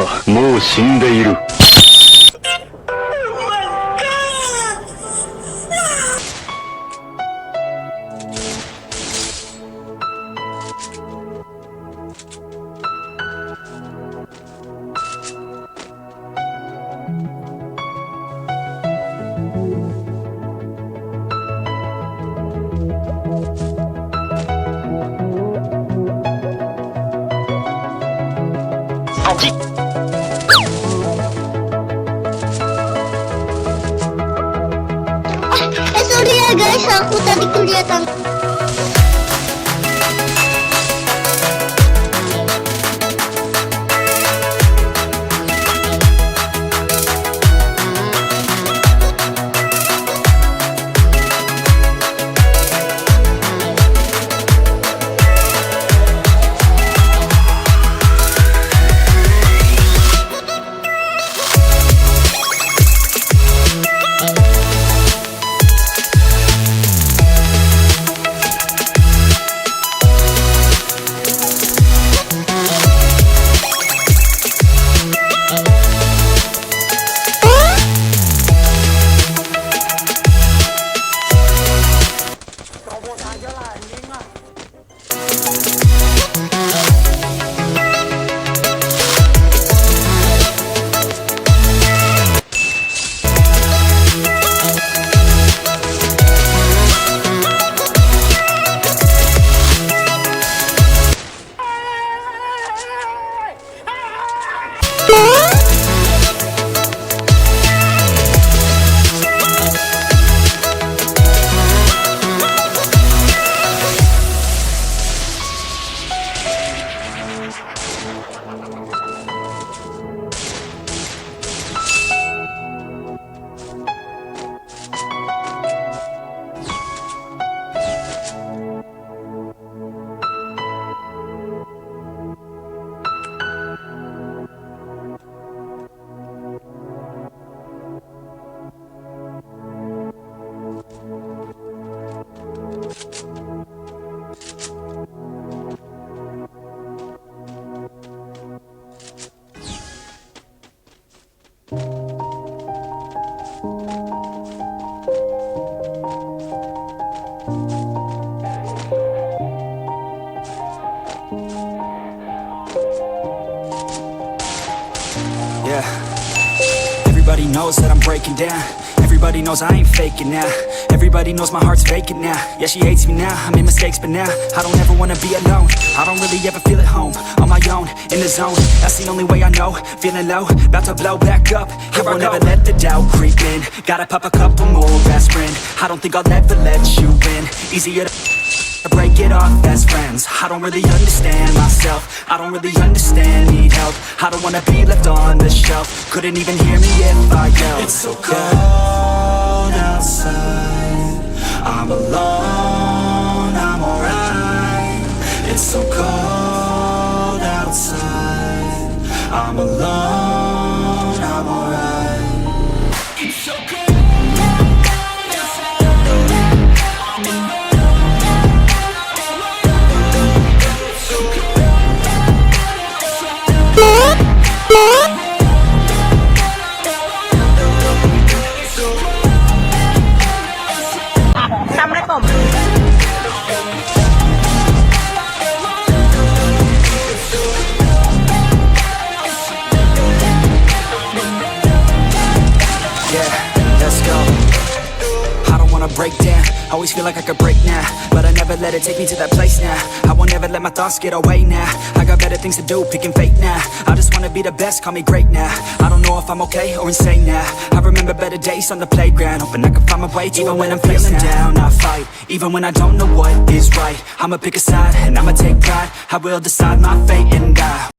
はもう死んでいる。Sorry ya guys, aku tadi kelihatan. Yeah. Everybody knows that I'm breaking down. Everybody knows I ain't faking now. Everybody knows my heart's vacant now. Yeah, she hates me now, I made mistakes but now I don't ever wanna be alone. I don't really ever feel at home. On my own, in the zone, that's the only way I know. Feeling low, about to blow back up. Here I never let the doubt creep in. Gotta pop a couple more aspirin. I don't think I'll ever let you in. Easier to break it off best friends. I don't really understand myself. I don't really understand, need help. I don't wanna be left on the shelf. Couldn't even hear me if I yelled. It's so cold outside, I'm alone, I'm alright. It's so cold outside, I'm alone, I'm alright. It's so cold. Assalamualaikum. Yeah, let's go. I don't wanna break down. Always feel like I could break now, but I never let it take me to that place now. I won't ever let my thoughts get away now. I got better things to do, picking fate now. I just wanna be the best, call me great now. I don't know if I'm okay or insane now. I remember better days on the playground, hoping I can find my way to even when I'm feeling down, I fight. Even when I don't know what is right, I'ma pick a side and I'ma take pride. I will decide my fate and die.